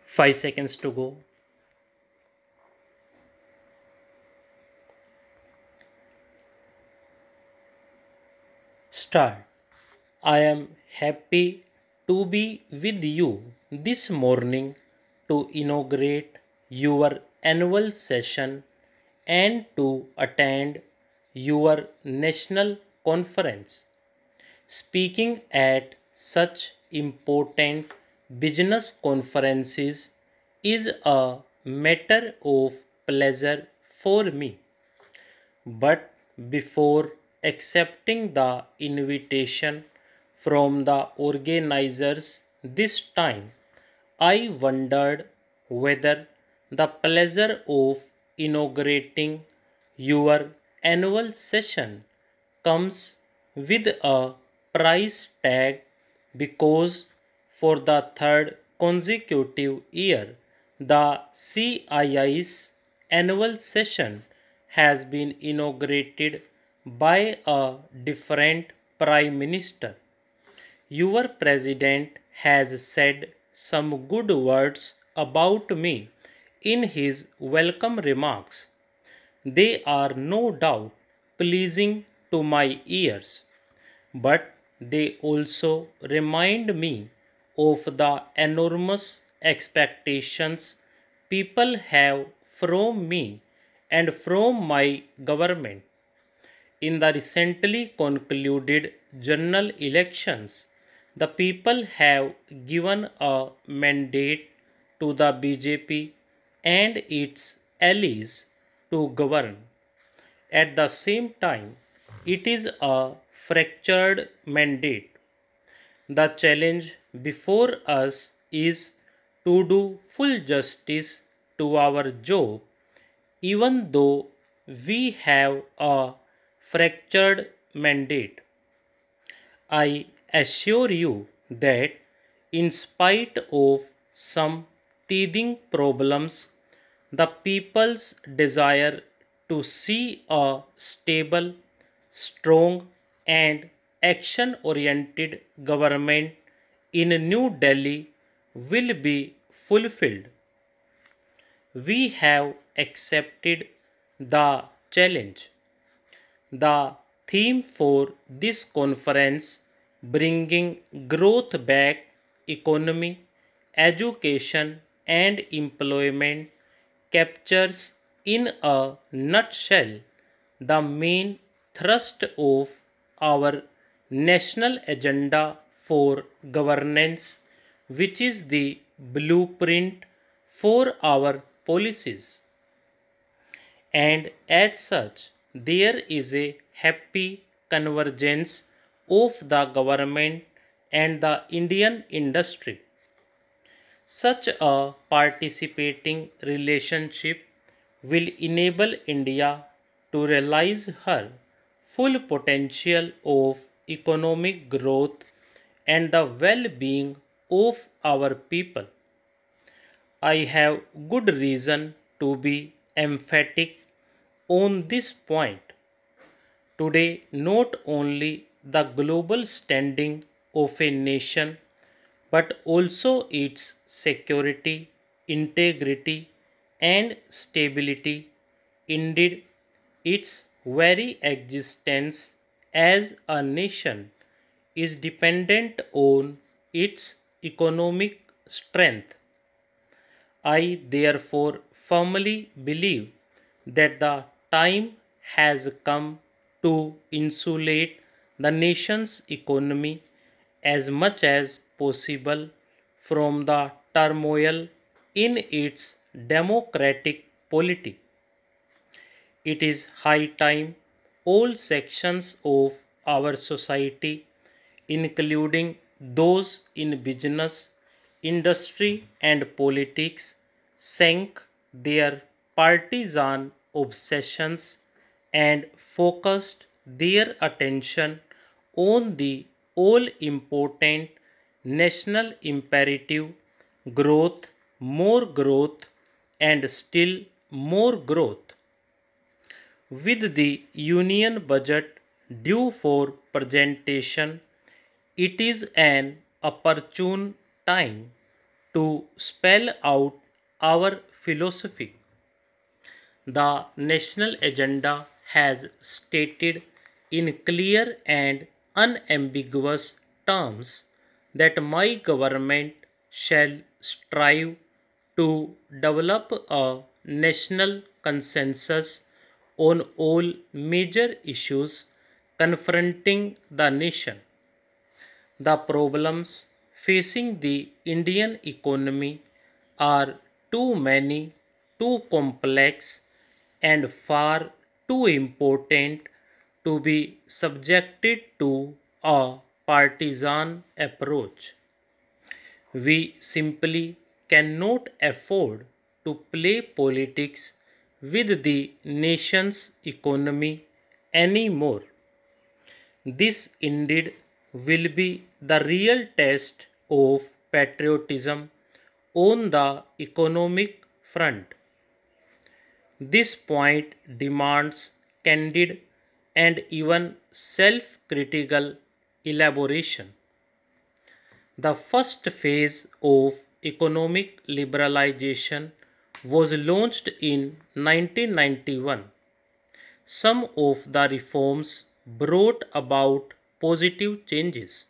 5 seconds to go. Start. I am happy to be with you this morning to inaugurate your annual session and to attend your national conference. Speaking at such important business conferences is a matter of pleasure for me. But before accepting the invitation from the organizers this time, I wondered whether the pleasure of inaugurating your annual session comes with a price tag because for the third consecutive year, the CII's annual session has been inaugurated by a different Prime Minister. Your President has said some good words about me in his welcome remarks. They are no doubt pleasing to my ears, but they also remind me of the enormous expectations people have from me and from my government. In the recently concluded general elections, the people have given a mandate to the BJP and its allies to govern. At the same time, it is a fractured mandate. The challenge before us is to do full justice to our job, even though we have a fractured mandate. I assure you that, in spite of some teething problems, the people's desire to see a stable, strong, and action oriented government in New Delhi will be fulfilled. We have accepted the challenge. The theme for this conference, bringing growth back economy, education and employment, captures in a nutshell the main thrust of our national agenda for governance, which is the blueprint for our policies. And as such, there is a happy convergence of the government and the Indian industry. Such a participating relationship will enable India to realize her full potential of economic growth and the well being of our people. I have good reason to be emphatic on this point. Today, not only the global standing of a nation, but also its security, integrity, and stability, indeed, its very existence as a nation, is dependent on its economic strength. I therefore firmly believe that the time has come to insulate the nation's economy as much as possible from the turmoil in its democratic polity. It is high time all sections of our society, including those in business, industry, and politics, sank their partisan obsessions and focused their attention on the all important national imperative growth, and still more growth. With the Union Budget due for presentation, it is an opportune time to spell out our philosophy. The national agenda has stated in clear and unambiguous terms that my government shall strive to develop a national consensus on all major issues confronting the nation. The problems facing the Indian economy are too many, too complex, and far too important to be subjected to a partisan approach. We simply cannot afford to play politics with the nation's economy anymore. This indeed will be the real test of patriotism on the economic front. This point demands candid and even self critical elaboration. The first phase of economic liberalization was launched in 1991. Some of the reforms brought about positive changes.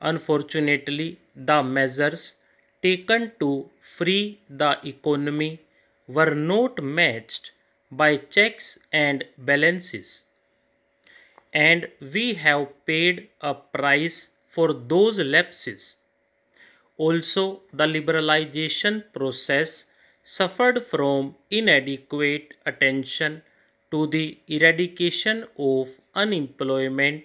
Unfortunately, the measures taken to free the economy were not matched by checks and balances, and we have paid a price for those lapses. Also, the liberalization process suffered from inadequate attention to the eradication of unemployment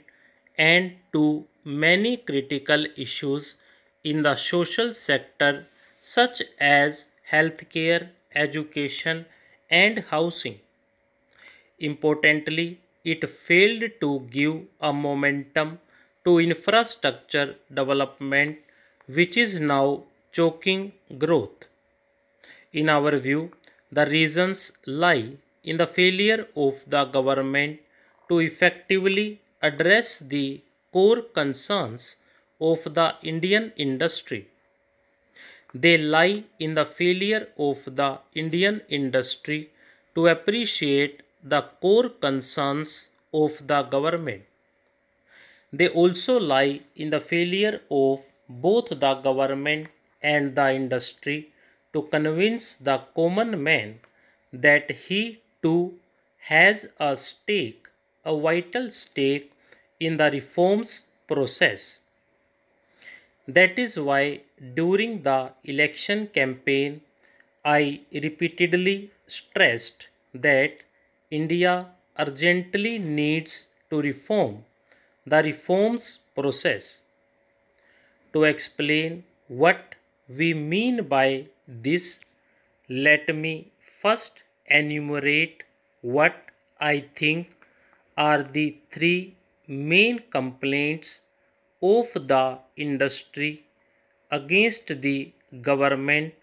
and to many critical issues in the social sector, such as healthcare, education, and housing. Importantly, it failed to give a momentum to infrastructure development, which is now choking growth. In our view, the reasons lie in the failure of the government to effectively address the core concerns of the Indian industry. They lie in the failure of the Indian industry to appreciate the core concerns of the government. They also lie in the failure of both the government and the industry to convince the common man that he too has a stake, a vital stake in the reforms process. That is why during the election campaign, I repeatedly stressed that India urgently needs to reform the reforms process. To explain what we mean by this, let me first enumerate what I think are the three main complaints of the industry against the government.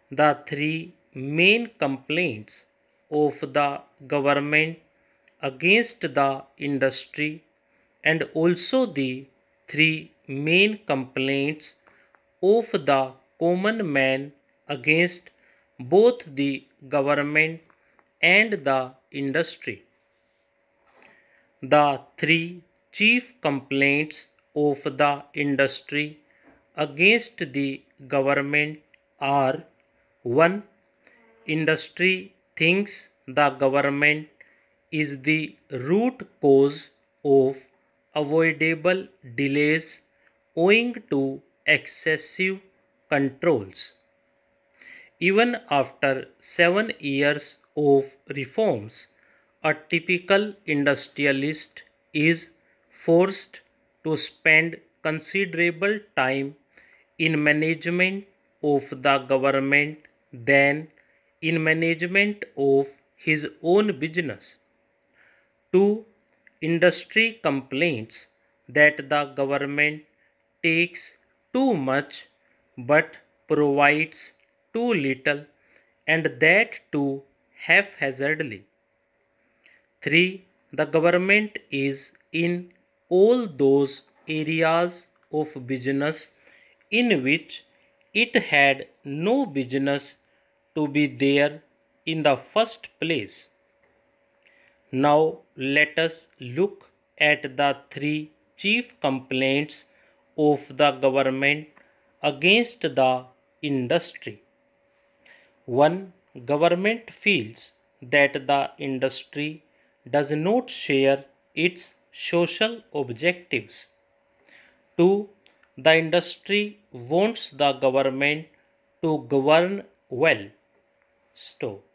The three main complaints of the government against the industry, and also the three main complaints of the common man against both the government and the industry. The three chief complaints of the industry against the government are: 1. Industry thinks the government is the root cause of avoidable delays owing to excessive controls. Even after 7 years of reforms, a typical industrialist is forced to spend considerable time in management of the government than in management of his own business. 2. Industry complains that the government takes too much but provides too little, and that too haphazardly. 3. The government is in all those areas of business in which It had no business to be there in the first place. Now let us look at the three chief complaints of the government against the industry. 1. Government feels that the industry does not share its social objectives. 2. The industry wants the government to govern well. Stop.